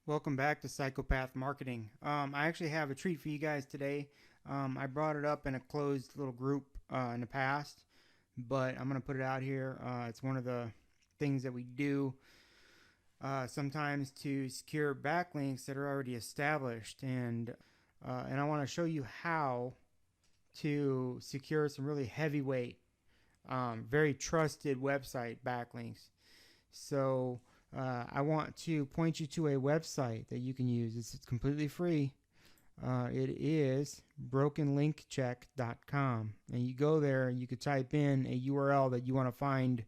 Welcome back to Psychopath Marketing. I actually have a treat for you guys today. I brought it up in a closed little group in the past, but I'm going to put it out here. It's one of the things that we do sometimes to secure backlinks that are already established, and I want to show you how to secure some really heavyweight, very trusted website backlinks. So I want to point you to a website that you can use. It's completely free. It is brokenlinkcheck.com. And you go there and you could type in a URL that you want to find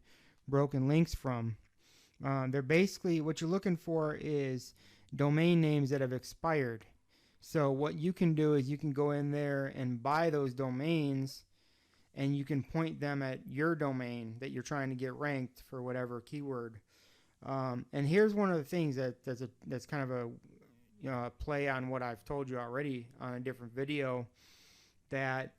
broken links from. They're basically, what you're looking for is domain names that have expired. So what you can do is you can go in there and buy those domains, and you can point them at your domain that you're trying to get ranked for whatever keyword. And here's one of the things that's kind of a play on what I've told you already on a different video, that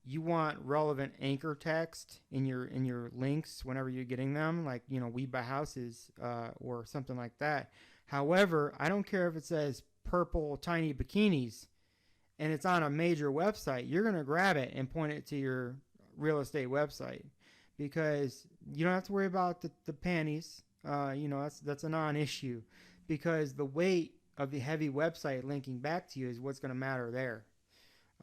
you want relevant anchor text in your links whenever you're getting them, like we buy houses or something like that. However, I don't care if it says purple tiny bikinis and it's on a major website. You're gonna grab it and point it to your real estate website, because you don't have to worry about the panties. That's a non-issue, because the weight of the heavy website linking back to you is what's going to matter there.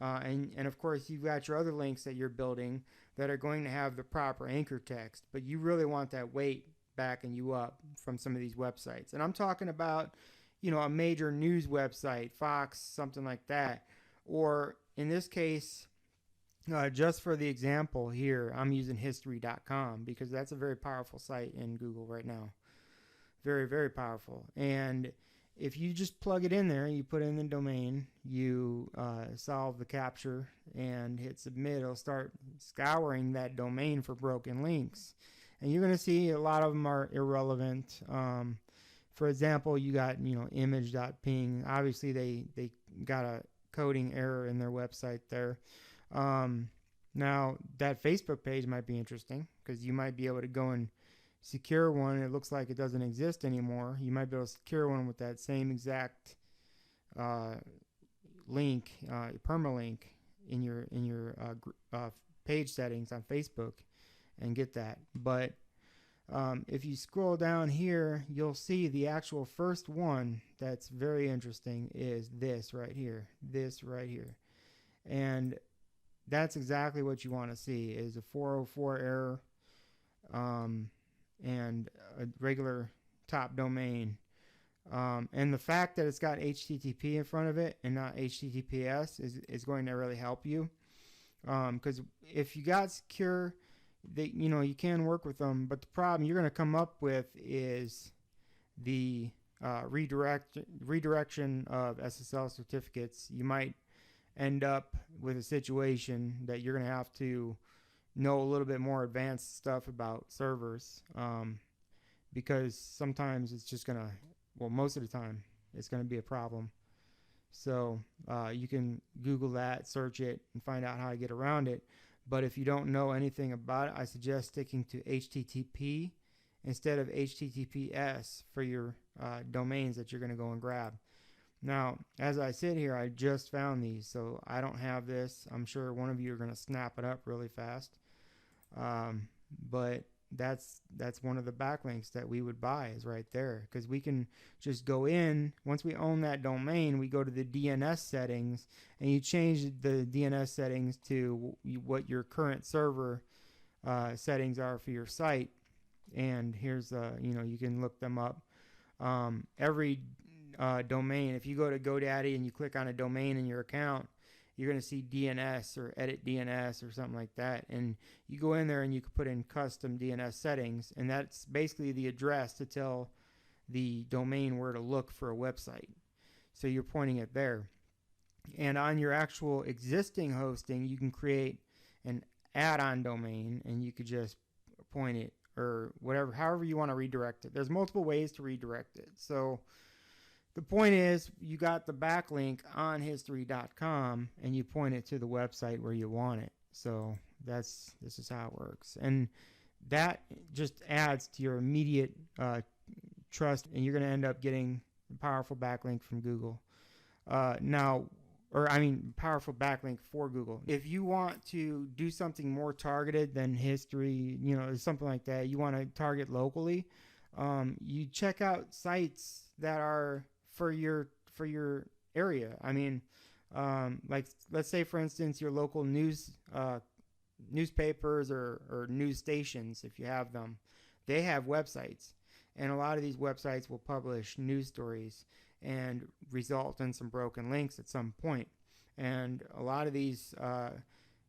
And of course, you've got your other links that you're building that are going to have the proper anchor text, but you really want that weight backing you up from some of these websites. And I'm talking about, a major news website, Fox, something like that. Or in this case, just for the example here, I'm using history.com because that's a very powerful site in Google right now. Very, very powerful. And if you just plug it in there, you put in the domain, you solve the capture and hit submit, it'll start scouring that domain for broken links. And you're going to see a lot of them are irrelevant. For example, you got, image.ping. Obviously, they got a coding error in their website there. Now, that Facebook page might be interesting because you might be able to go and secure one. It looks like it doesn't exist anymore. You might be able to secure one with that same exact link, permalink in your page settings on Facebook, and get that. But if you scroll down here, you'll see the actual first one that's very interesting is this right here. And that's exactly what you want to see, is a 404 error and a regular top domain. And the fact that it's got HTTP in front of it and not HTTPS is going to really help you. Because if you got secure, you can work with them, but the problem you're going to come up with is the redirection of SSL certificates. You might end up with a situation that you're going to have to know a little bit more advanced stuff about servers, because sometimes it's just going to, most of the time, it's going to be a problem. So you can Google that, search it, and find out how to get around it. But if you don't know anything about it, I suggest sticking to HTTP instead of HTTPS for your domains that you're going to go and grab. Now, as I sit here, I just found these, so I don't have this. I'm sure one of you are going to snap it up really fast. But that's one of the backlinks that we would buy, is right there, because we can just go in. Once we own that domain, we go to the DNS settings, and you change the DNS settings to what your current server settings are for your site. And here's you can look them up. Every domain, if you go to GoDaddy and you click on a domain in your account, you're going to see DNS or edit DNS or something like that, and you go in there and you can put in custom DNS settings, and that's basically the address to tell the domain where to look for a website. So you're pointing it there. And on your actual existing hosting, you can create an add-on domain, and you could just point it, or whatever, however you want to redirect it. There's multiple ways to redirect it. So the point is, you got the backlink on history.com and you point it to the website where you want it. So this is how it works. And that just adds to your immediate trust, and you're going to end up getting powerful backlink from Google. Now, powerful backlink for Google. If you want to do something more targeted than history, something like that, you want to target locally, you check out sites that are for your area. Like let's say for instance your local newspapers or news stations, if you have them, they have websites, and a lot of these websites will publish news stories and result in some broken links at some point. And a lot of these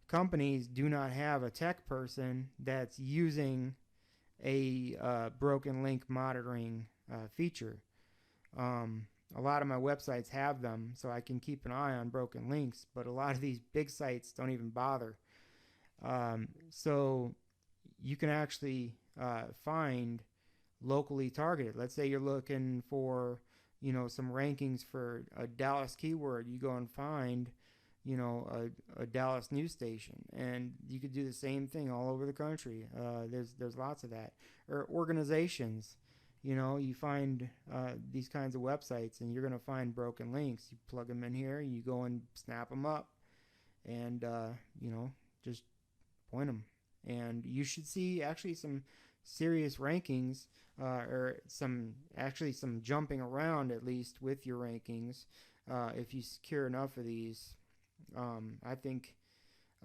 companies do not have a tech person that's using a broken link monitoring feature. A lot of my websites have them, so I can keep an eye on broken links, but a lot of these big sites don't even bother. So you can actually find locally targeted. Let's say you're looking for some rankings for a Dallas keyword. You go and find a Dallas news station, and you could do the same thing all over the country. There's lots of that. Or organizations, you find these kinds of websites, and you're going to find broken links. You plug them in here, you go and snap them up, and just point them, and you should see actually some serious rankings, or some jumping around at least with your rankings, if you secure enough of these. I think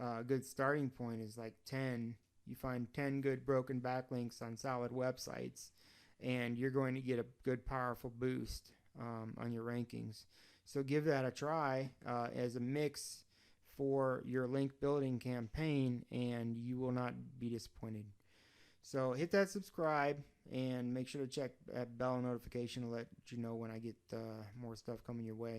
a good starting point is like 10. You find 10 good broken backlinks on solid websites, and you're going to get a good powerful boost on your rankings. So give that a try as a mix for your link building campaign, and you will not be disappointed. So hit that subscribe and make sure to check that bell notification to let you know when I get more stuff coming your way.